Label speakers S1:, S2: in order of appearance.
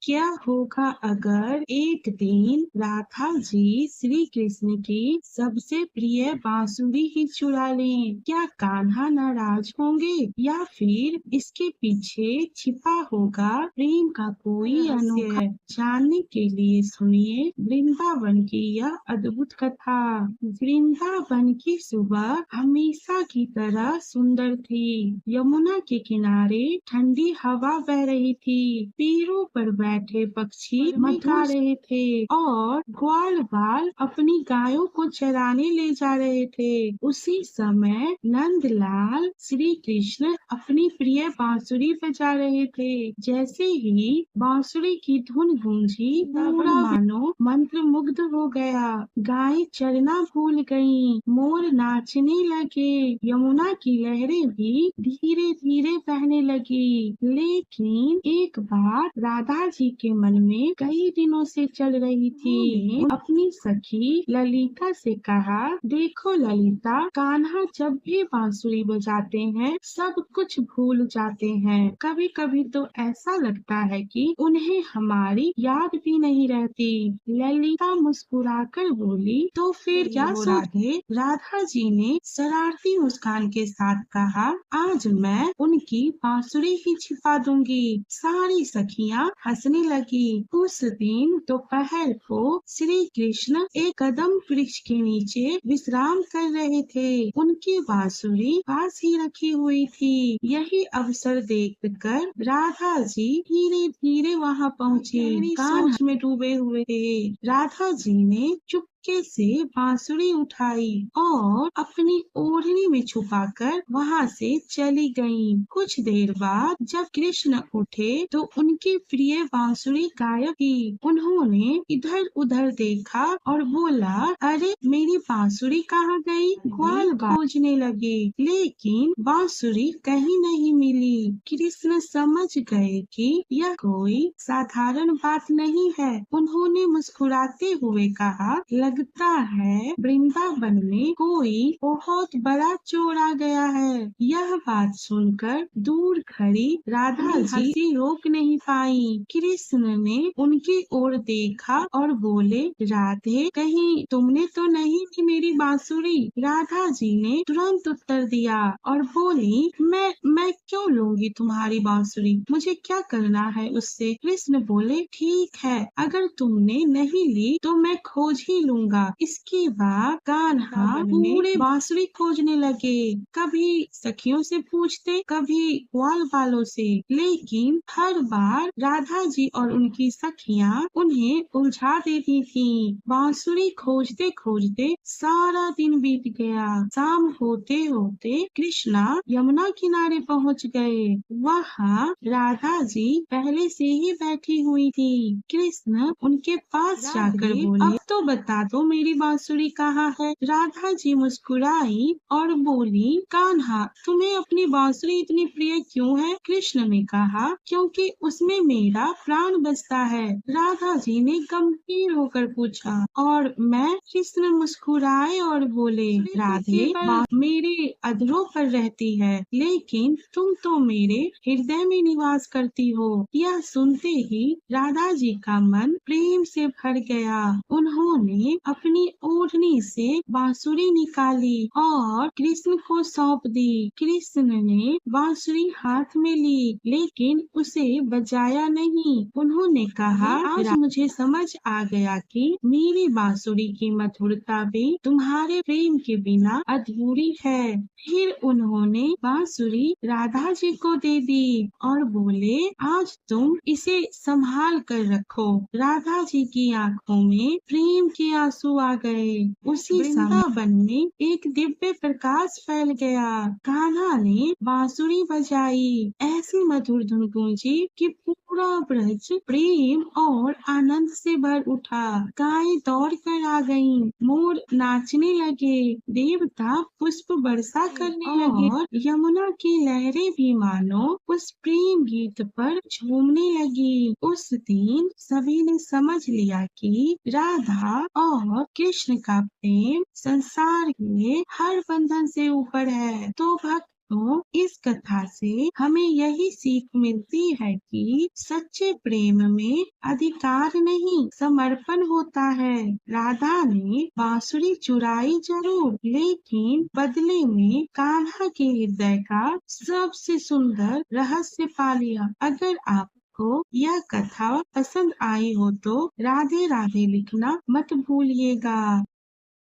S1: क्या होगा अगर एक दिन राधा जी श्री कृष्ण की सबसे प्रिय बांसुरी ही चुरा लें? क्या कान्हा नाराज होंगे या फिर इसके पीछे छिपा होगा प्रेम का कोई रहस्य? जानने के लिए सुनिए वृंदावन की यह अद्भुत कथा। वृंदावन की सुबह हमेशा की तरह सुंदर थी। यमुना के किनारे ठंडी हवा बह रही थी। पेड़ों पर बैठे पक्षी गा रहे थे और ग्वाल बाल अपनी गायों को चराने ले जा रहे थे। उसी समय नंदलाल श्री कृष्ण अपनी प्रिय बांसुरी बजा रहे थे। जैसे ही बांसुरी की धुन गूंजी, पूरा मानो मंत्र मुग्ध हो गया। गायें चरना भूल गईं, मोर नाचने लगे, यमुना की लहरें भी धीरे धीरे बहने लगी। लेकिन एक बात राधा जी के मन में कई दिनों से चल रही थी। अपनी सखी ललिता से कहा, देखो ललिता, कान्हा जब भी बांसुरी बजाते हैं सब कुछ भूल जाते हैं। कभी कभी तो ऐसा लगता है कि उन्हें हमारी याद भी नहीं रहती। ललिता मुस्कुराकर बोली, तो फिर क्या राधे? राधा जी ने शरारती मुस्कान के साथ कहा, आज मैं उनकी बांसुरी ही छिपा दूंगी। सारी सखियां हंसने लगी। उस दिन दोपहर को श्री कृष्ण एक कदम वृक्ष के नीचे विश्राम कर रहे थे। उनकी बांसुरी पास ही रखी हुई थी। यही अवसर देखकर राधा जी धीरे धीरे वहां पहुँची। सोच में डूबे हुए थे। राधा जी ने चुपके से बांसुरी उठाई और अपनी ओढ़नी में छुपाकर वहां से चली गईं। कुछ देर बाद जब कृष्ण उठे तो उनकी प्रिय बांसुरी गायब थी। उन्होंने इधर उधर देखा और बोला, अरे मेरी बांसुरी कहाँ गई? ग्वाल खोजने लगे लेकिन बांसुरी कहीं नहीं मिली। कृष्ण समझ गए कि यह कोई साधारण बात नहीं है। उन्होंने मुस्कुराते हुए कहा, लगता है वृंदावन में कोई बहुत बड़ा चोर आ गया है। यह बात सुनकर दूर खड़ी राधा जी हंसी रोक नहीं पाई। कृष्ण ने उनकी ओर देखा और बोले, राधे, कहीं तुमने तो नहीं ली मेरी बांसुरी? राधा जी ने तुरंत उत्तर दिया और बोली, मैं क्यों लूंगी तुम्हारी बांसुरी? मुझे क्या करना है उससे? कृष्ण बोले, ठीक है, अगर तुमने नहीं ली तो मैं खोज ही लूंगा। इसके बाद कान्हा पूरे बांसुरी खोजने लगे। कभी सखियों से पूछते, कभी ग्वाल बालों से, लेकिन हर बार राधा जी और उनकी सखियां उन्हें उलझा देती थीं। बांसुरी खोजते खोजते सारा दिन बीत गया। शाम होते होते कृष्णा यमुना किनारे पहुंच गए। वहाँ राधा जी पहले से ही बैठी हुई थी। कृष्ण उनके पास जाकर बोले, अब तो बता दो मेरी बांसुरी कहाँ है? राधा जी मुस्कुराई और बोली, कान्हा, तुम्हें अपनी बांसुरी इतनी प्रिय क्यों है? कृष्ण ने कहा, क्योंकि उसमें मेरा प्राण बसता है। राधा जी ने गंभीर होकर पूछा, और मैं? कृष्ण मुस्कुराए और बोले, राधे, मेरे अधरों पर रहती है, लेकिन तुम तो मेरे हृदय में निवास करती हो। यह सुनते ही राधा जी का मन प्रेम से भर गया। उन्होंने अपनी ओढ़नी से बांसुरी निकाली और कृष्ण को सौंप दी। कृष्ण ने बांसुरी हाथ में ली, लेकिन उसे बजाया नहीं। उन्होंने कहा, आज मुझे समझ आ गया कि मेरी बांसुरी की मधुरता भी तुम्हारे प्रेम के बिना अधूरी है। फिर उन्होंने बांसुरी राधा जी को दे दी और बोले, आज तुम इसे संभाल कर रखो। राधा जी की आंखों में प्रेम के आंसू आ गए। उसी वृंदावन में एक दिव्य प्रकाश फैल गया। कान्हा ने बांसुरी बजाई, ऐसी मधुर धुन गूंजी कि पूरा ब्रज प्रेम और आनंद से भर उठा। गायें दौड़ कर आ गईं, मोर नाचने लगे, देवता पुष्प वर्षा करने लगे और यमुना की लहरें भी मानो उस प्रेम गीत पर झूमने लगी। उस दिन सभी ने समझ लिया कि राधा और कृष्ण का प्रेम संसार के हर बंधन से ऊपर है। तो भक्त तो इस कथा से हमें यही सीख मिलती है कि सच्चे प्रेम में अधिकार नहीं, समर्पण होता है। राधा ने बांसुरी चुराई जरूर, लेकिन बदले में कान्हा के हृदय का सबसे सुंदर रहस्य पा लिया। अगर आपको यह कथा पसंद आई हो तो राधे राधे लिखना मत भूलिएगा।